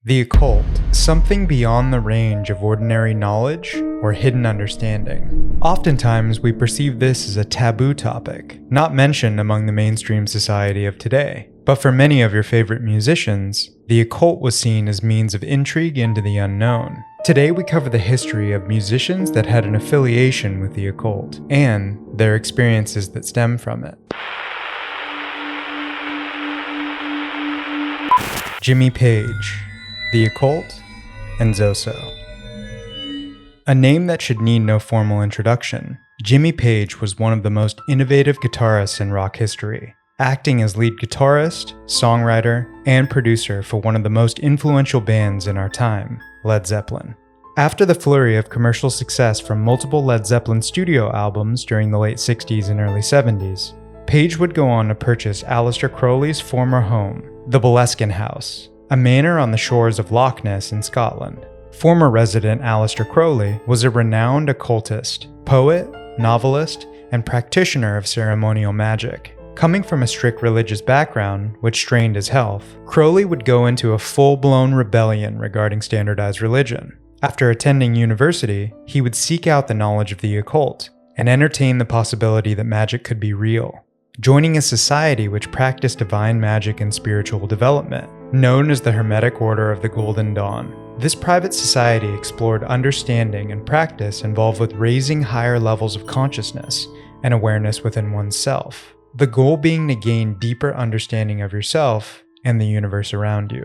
The occult, something beyond the range of ordinary knowledge or hidden understanding. Oftentimes, we perceive this as a taboo topic, not mentioned among the mainstream society of today. But for many of your favorite musicians, the occult was seen as means of intrigue into the unknown. Today, we cover the history of musicians that had an affiliation with the occult, and their experiences that stem from it. Jimmy Page, the occult, and ZOSO. A name that should need no formal introduction, Jimmy Page was one of the most innovative guitarists in rock history, acting as lead guitarist, songwriter, and producer for one of the most influential bands in our time, Led Zeppelin. After the flurry of commercial success from multiple Led Zeppelin studio albums during the late 60s and early 70s, Page would go on to purchase Aleister Crowley's former home, the Boleskine House, a manor on the shores of Loch Ness in Scotland. Former resident Aleister Crowley was a renowned occultist, poet, novelist, and practitioner of ceremonial magic. Coming from a strict religious background, which strained his health, Crowley would go into a full-blown rebellion regarding standardized religion. After attending university, he would seek out the knowledge of the occult and entertain the possibility that magic could be real, joining a society which practiced divine magic and spiritual development, known as the Hermetic Order of the Golden Dawn. This private society explored understanding and practice involved with raising higher levels of consciousness and awareness within oneself, the goal being to gain deeper understanding of yourself and the universe around you.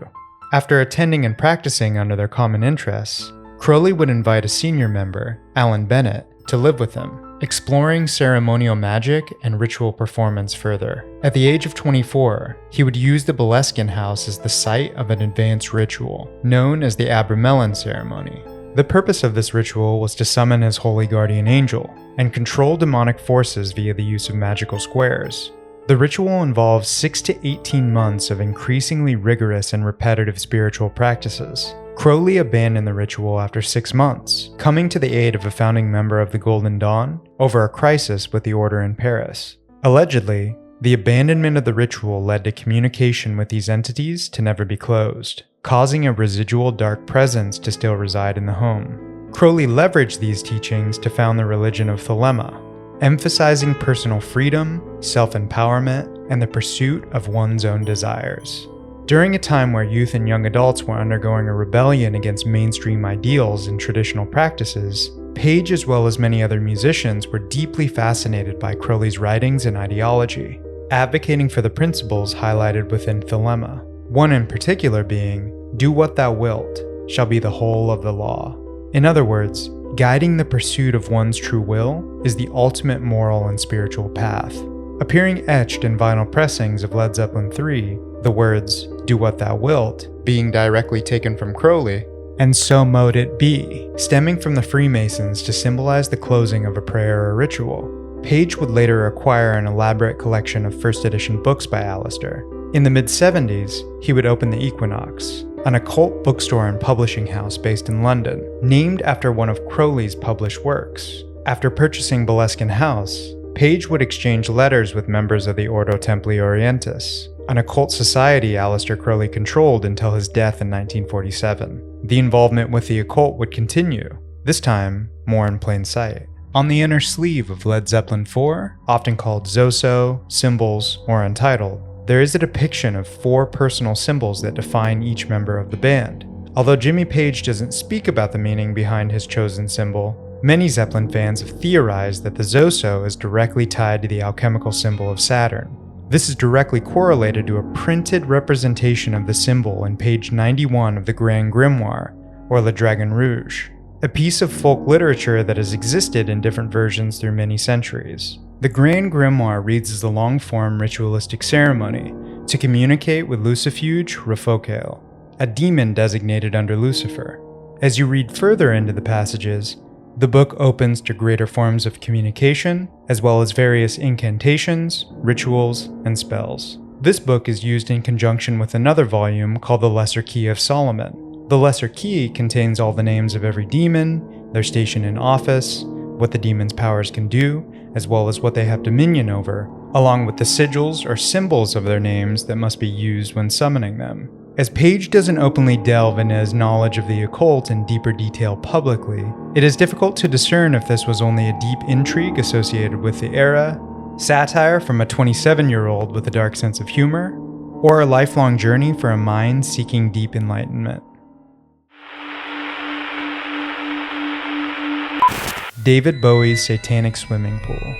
After attending and practicing under their common interests, Crowley would invite a senior member, Alan Bennett, to live with him, exploring ceremonial magic and ritual performance further. At the age of 24, he would use the Boleskine House as the site of an advanced ritual, known as the Abramelin ceremony. The purpose of this ritual was to summon his holy guardian angel and control demonic forces via the use of magical squares. The ritual involves 6 to 18 months of increasingly rigorous and repetitive spiritual practices. Crowley abandoned the ritual after 6 months, coming to the aid of a founding member of the Golden Dawn over a crisis with the order in Paris. Allegedly, the abandonment of the ritual led to communication with these entities to never be closed, causing a residual dark presence to still reside in the home. Crowley leveraged these teachings to found the religion of Thelema, emphasizing personal freedom, self-empowerment, and the pursuit of one's own desires. During a time where youth and young adults were undergoing a rebellion against mainstream ideals and traditional practices, Page as well as many other musicians were deeply fascinated by Crowley's writings and ideology, advocating for the principles highlighted within Thelema. One in particular being, "Do what thou wilt, shall be the whole of the law." In other words, guiding the pursuit of one's true will is the ultimate moral and spiritual path. Appearing etched in vinyl pressings of Led Zeppelin III, the words, "Do what thou wilt," being directly taken from Crowley, and "so mote it be," stemming from the Freemasons to symbolize the closing of a prayer or ritual. Page would later acquire an elaborate collection of first edition books by Aleister. In the mid-70s, he would open the Equinox, an occult bookstore and publishing house based in London, named after one of Crowley's published works. After purchasing Boleskine House, Page would exchange letters with members of the Ordo Templi Orientis, an occult society Aleister Crowley controlled until his death in 1947. The involvement with the occult would continue, this time more in plain sight. On the inner sleeve of Led Zeppelin IV, often called ZOSO, Symbols, or Untitled, there is a depiction of 4 personal symbols that define each member of the band. Although Jimmy Page doesn't speak about the meaning behind his chosen symbol, many Zeppelin fans have theorized that the ZOSO is directly tied to the alchemical symbol of Saturn. This is directly correlated to a printed representation of the symbol in page 91 of the Grand Grimoire, or Le Dragon Rouge, a piece of folk literature that has existed in different versions through many centuries. The Grand Grimoire reads as a long-form ritualistic ceremony to communicate with Lucifuge Rafocael, a demon designated under Lucifer. As you read further into the passages, the book opens to greater forms of communication, as well as various incantations, rituals, and spells. This book is used in conjunction with another volume called the Lesser Key of Solomon. The Lesser Key contains all the names of every demon, their station in office, what the demon's powers can do, as well as what they have dominion over, along with the sigils or symbols of their names that must be used when summoning them. As Page doesn't openly delve into his knowledge of the occult in deeper detail publicly, it is difficult to discern if this was only a deep intrigue associated with the era, satire from a 27-year-old with a dark sense of humor, or a lifelong journey for a mind seeking deep enlightenment. David Bowie's Satanic Swimming Pool.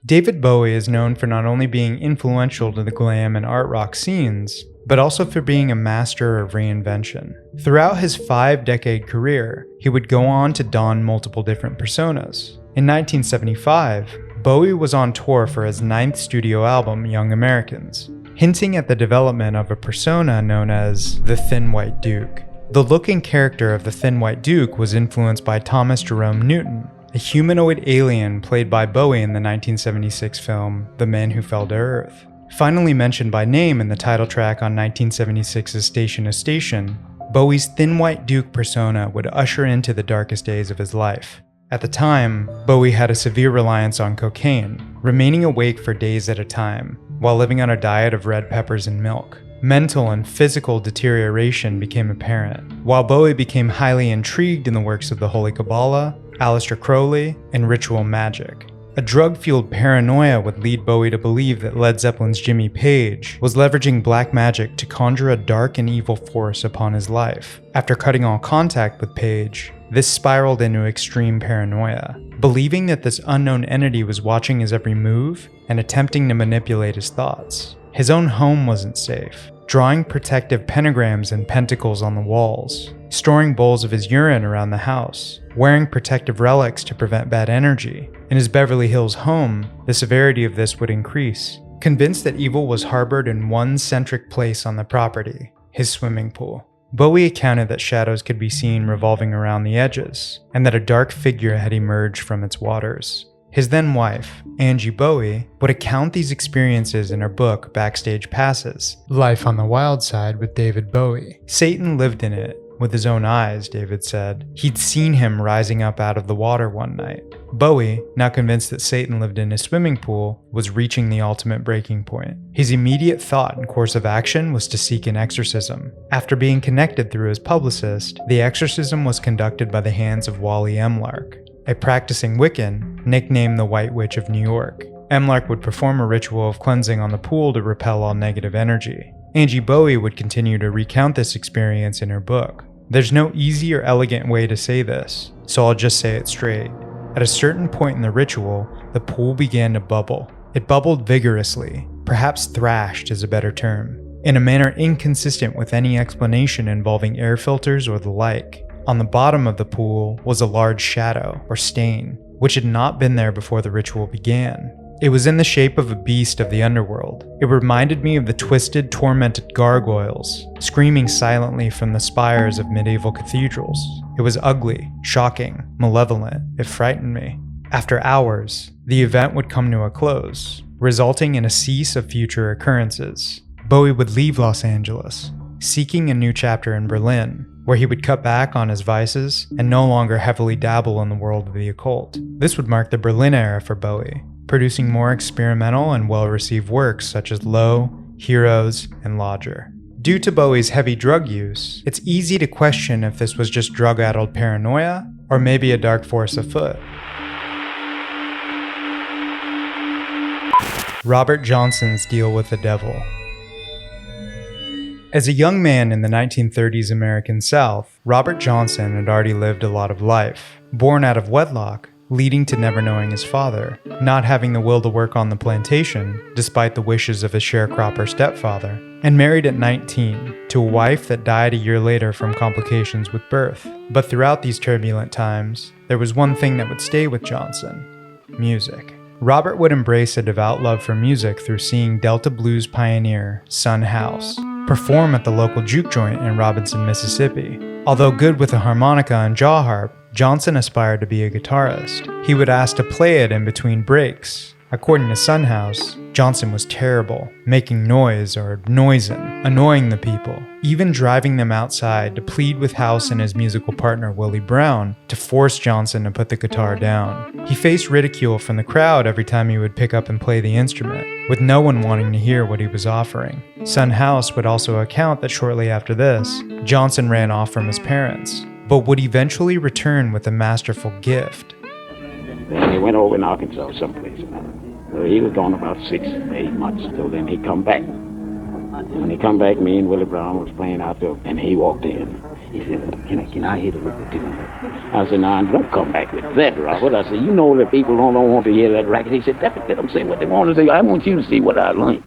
David Bowie is known for not only being influential to the glam and art rock scenes, but also for being a master of reinvention. Throughout his 5-decade career, he would go on to don multiple different personas. In 1975, Bowie was on tour for his 9th studio album, Young Americans, hinting at the development of a persona known as the Thin White Duke. The look and character of the Thin White Duke was influenced by Thomas Jerome Newton, a humanoid alien played by Bowie in the 1976 film The Man Who Fell to Earth. Finally mentioned by name in the title track on 1976's Station to Station, Bowie's Thin White Duke persona would usher into the darkest days of his life. At the time, Bowie had a severe reliance on cocaine, remaining awake for days at a time, while living on a diet of red peppers and milk. Mental and physical deterioration became apparent, while Bowie became highly intrigued in the works of the Holy Kabbalah, Aleister Crowley, and ritual magic. A drug-fueled paranoia would lead Bowie to believe that Led Zeppelins Jimmy Page was leveraging black magic to conjure a dark and evil force upon his life. After cutting all contact with Page, this spiraled into extreme paranoia, believing that this unknown entity was watching his every move and attempting to manipulate his thoughts. His own home wasn't safe, drawing protective pentagrams and pentacles on the walls, storing bowls of his urine around the house, wearing protective relics to prevent bad energy. In his Beverly Hills home, the severity of this would increase. Convinced that evil was harbored in one centric place on the property, his swimming pool, Bowie accounted that shadows could be seen revolving around the edges, and that a dark figure had emerged from its waters. His then wife, Angie Bowie, would account these experiences in her book Backstage Passes, Life on the Wild Side with David Bowie. Satan lived in it with his own eyes, David said. He'd seen him rising up out of the water one night. Bowie, now convinced that Satan lived in his swimming pool, was reaching the ultimate breaking point. His immediate thought and course of action was to seek an exorcism. After being connected through his publicist, the exorcism was conducted by the hands of Wally Emlark, a practicing Wiccan nicknamed the White Witch of New York. Emlark would perform a ritual of cleansing on the pool to repel all negative energy. Angie Bowie would continue to recount this experience in her book. There's no easy or elegant way to say this, so I'll just say it straight. At a certain point in the ritual, the pool began to bubble. It bubbled vigorously, perhaps thrashed is a better term, in a manner inconsistent with any explanation involving air filters or the like. On the bottom of the pool was a large shadow, or stain, which had not been there before the ritual began. It was in the shape of a beast of the underworld. It reminded me of the twisted, tormented gargoyles, screaming silently from the spires of medieval cathedrals. It was ugly, shocking, malevolent. It frightened me. After hours, the event would come to a close, resulting in a cease of future occurrences. Bowie would leave Los Angeles, seeking a new chapter in Berlin, where he would cut back on his vices and no longer heavily dabble in the world of the occult. This would mark the Berlin era for Bowie, producing more experimental and well-received works such as Low, Heroes, and Lodger. Due to Bowie's heavy drug use, it's easy to question if this was just drug-addled paranoia or maybe a dark force afoot. Robert Johnson's Deal with the Devil. As a young man in the 1930s American South, Robert Johnson had already lived a lot of life. Born out of wedlock, leading to never knowing his father, not having the will to work on the plantation, despite the wishes of his sharecropper stepfather, and married at 19 to a wife that died a year later from complications with birth. But throughout these turbulent times, there was one thing that would stay with Johnson: music. Robert would embrace a devout love for music through seeing Delta blues pioneer Son House perform at the local juke joint in Robinson, Mississippi. Although good with a harmonica and jaw harp, Johnson aspired to be a guitarist. He would ask to play it in between breaks. According to Son House, Johnson was terrible, making noise or noisin', annoying the people, even driving them outside to plead with House and his musical partner Willie Brown to force Johnson to put the guitar down. He faced ridicule from the crowd every time he would pick up and play the instrument. with no one wanting to hear what he was offering. Son House would also account that shortly after this, Johnson ran off from his parents, but would eventually return with a masterful gift. Then he went over in Arkansas someplace. So he was gone about 6 to 8 months. So then he come back. When he come back, me and Willie Brown was playing out there, and he walked in. He said, can I hit a record too? I said, no, don't come back with that, Robert. I said, you know that people don't want to hear that record. He said, let them say what they want to say. I want you to see what I learned.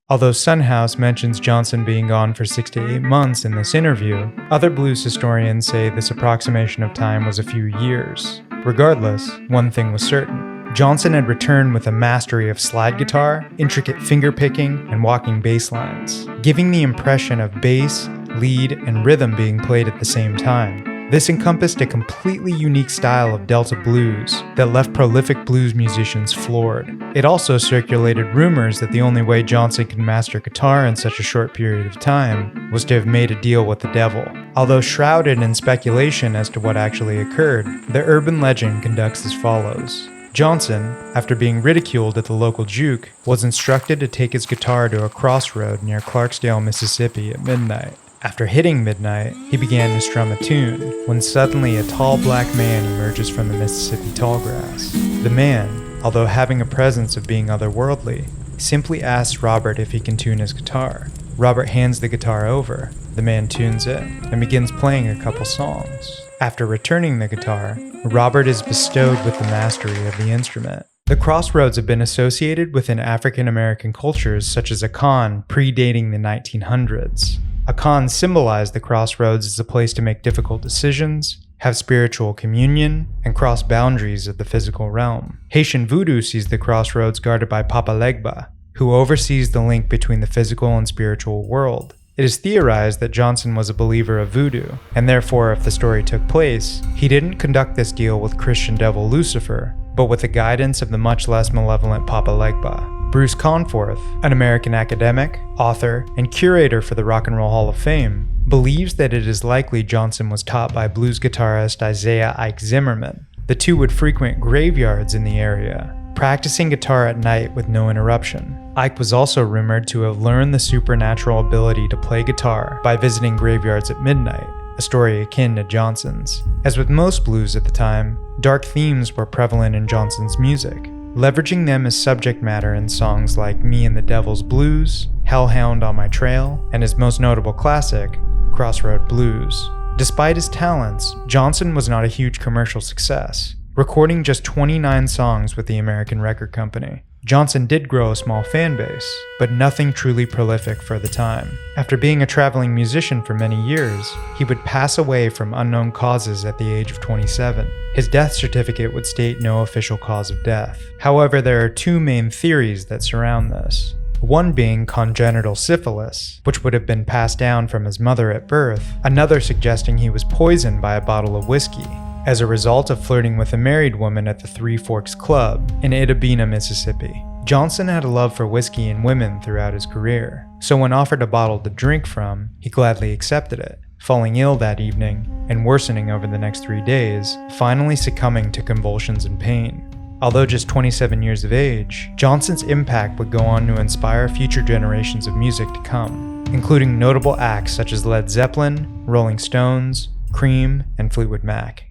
Although Son House mentions Johnson being gone for 6 to 8 months in this interview, other blues historians say this approximation of time was a few years. Regardless, one thing was certain. Johnson had returned with a mastery of slide guitar, intricate finger picking, and walking bass lines, giving the impression of bass, lead, and rhythm being played at the same time. This encompassed a completely unique style of Delta blues that left prolific blues musicians floored. It also circulated rumors that the only way Johnson could master guitar in such a short period of time was to have made a deal with the devil. Although shrouded in speculation as to what actually occurred, the urban legend conducts as follows. Johnson, after being ridiculed at the local juke, was instructed to take his guitar to a crossroad near Clarksdale, Mississippi at midnight. After hitting midnight, he began to strum a tune, when suddenly a tall black man emerges from the Mississippi tallgrass. The man, although having a presence of being otherworldly, simply asks Robert if he can tune his guitar. Robert hands the guitar over, the man tunes it, and begins playing a couple songs. After returning the guitar, Robert is bestowed with the mastery of the instrument. The crossroads have been associated within African American cultures such as Akan predating the 1900s. Akan symbolized the crossroads as a place to make difficult decisions, have spiritual communion, and cross boundaries of the physical realm. Haitian voodoo sees the crossroads guarded by Papa Legba, who oversees the link between the physical and spiritual world. It is theorized that Johnson was a believer of voodoo, and therefore if the story took place, he didn't conduct this deal with Christian devil Lucifer, but with the guidance of the much less malevolent Papa Legba. Bruce Conforth, an American academic, author, and curator for the Rock and Roll Hall of Fame, believes that it is likely Johnson was taught by blues guitarist Isaiah Ike Zimmerman. The two would frequent graveyards in the area, practicing guitar at night with no interruption. Ike was also rumored to have learned the supernatural ability to play guitar by visiting graveyards at midnight, a story akin to Johnson's. As with most blues at the time, dark themes were prevalent in Johnson's music, leveraging them as subject matter in songs like Me and the Devil's Blues, Hellhound on My Trail, and his most notable classic, Crossroad Blues. Despite his talents, Johnson was not a huge commercial success, recording just 29 songs with the American Record Company. Johnson did grow a small fan base, but nothing truly prolific for the time. After being a traveling musician for many years, he would pass away from unknown causes at the age of 27. His death certificate would state no official cause of death. However, there are two main theories that surround this. One being congenital syphilis, which would have been passed down from his mother at birth, another suggesting he was poisoned by a bottle of whiskey, as a result of flirting with a married woman at the Three Forks Club in Itabena, Mississippi. Johnson had a love for whiskey and women throughout his career, so when offered a bottle to drink from, he gladly accepted it, falling ill that evening and worsening over the next 3 days, finally succumbing to convulsions and pain. Although just 27 years of age, Johnson's impact would go on to inspire future generations of music to come, including notable acts such as Led Zeppelin, Rolling Stones, Cream, and Fleetwood Mac.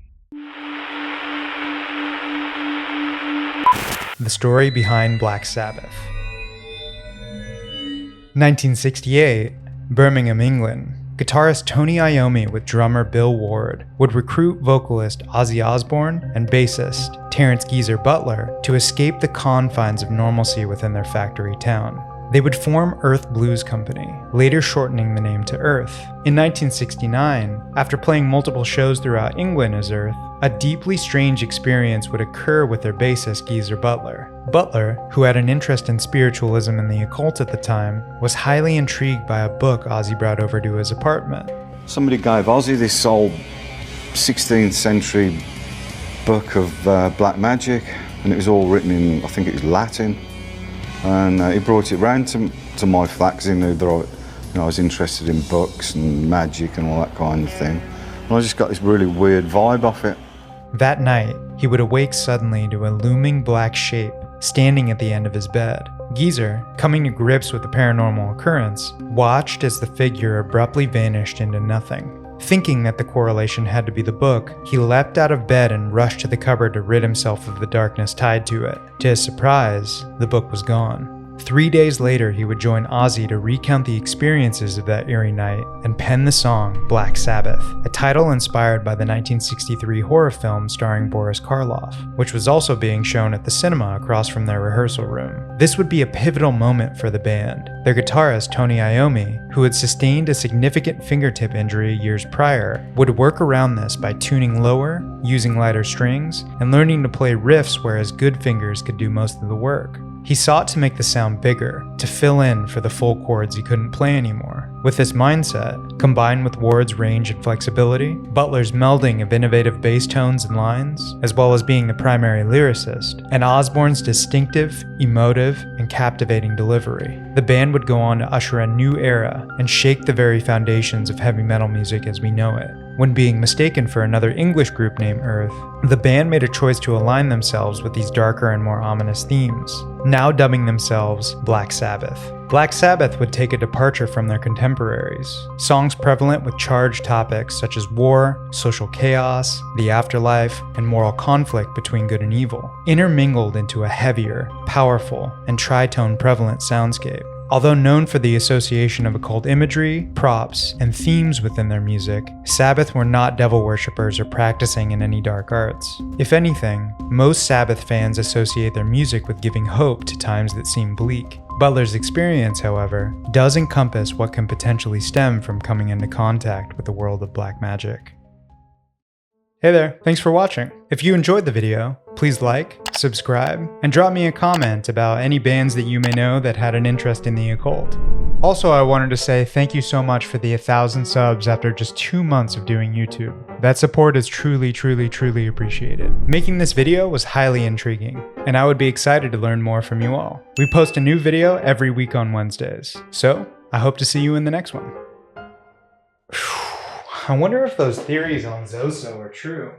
The story behind Black Sabbath. 1968, Birmingham, England. Guitarist Tony Iommi with drummer Bill Ward would recruit vocalist Ozzy Osbourne and bassist Terrence Geezer Butler to escape the confines of normalcy within their factory town. They would form Earth Blues Company, later shortening the name to Earth. In 1969, after playing multiple shows throughout England as Earth, a deeply strange experience would occur with their bassist Geezer Butler. Butler, who had an interest in spiritualism and the occult at the time, was highly intrigued by a book Ozzy brought over to his apartment. Somebody gave Ozzy this old 16th century book of black magic, and it was all written in, I think it was Latin. And he brought it round to my flat because he knew that I was interested in books and magic and all that kind of thing. And I just got this really weird vibe off it. That night, he would awake suddenly to a looming black shape standing at the end of his bed. Geezer, coming to grips with the paranormal occurrence, watched as the figure abruptly vanished into nothing. Thinking that the correlation had to be the book, he leapt out of bed and rushed to the cupboard to rid himself of the darkness tied to it. To his surprise, the book was gone. 3 days later, he would join Ozzy to recount the experiences of that eerie night and pen the song Black Sabbath, a title inspired by the 1963 horror film starring Boris Karloff, which was also being shown at the cinema across from their rehearsal room. This would be a pivotal moment for the band. Their guitarist, Tony Iommi, who had sustained a significant fingertip injury years prior, would work around this by tuning lower, using lighter strings, and learning to play riffs where his good fingers could do most of the work. He sought to make the sound bigger, to fill in for the full chords he couldn't play anymore. With this mindset, combined with Ward's range and flexibility, Butler's melding of innovative bass tones and lines, as well as being the primary lyricist, and Osbourne's distinctive, emotive, and captivating delivery, the band would go on to usher a new era and shake the very foundations of heavy metal music as we know it. When being mistaken for another English group named Earth, the band made a choice to align themselves with these darker and more ominous themes, now dubbing themselves Black Sabbath. Black Sabbath would take a departure from their contemporaries. Songs prevalent with charged topics such as war, social chaos, the afterlife, and moral conflict between good and evil, intermingled into a heavier, powerful, and tritone prevalent soundscape. Although known for the association of occult imagery, props, and themes within their music, Sabbath were not devil worshippers or practicing in any dark arts. If anything, most Sabbath fans associate their music with giving hope to times that seem bleak. Butler's experience, however, does encompass what can potentially stem from coming into contact with the world of black magic. Hey there, thanks for watching. If you enjoyed the video, please like, subscribe, and drop me a comment about any bands that you may know that had an interest in the occult. Also, I wanted to say thank you so much for the 1,000 subs after just 2 months of doing YouTube. That support is truly appreciated. Making this video was highly intriguing, and I would be excited to learn more from you all. We post a new video every week on Wednesdays, so I hope to see you in the next one. I wonder if those theories on ZOSO are true.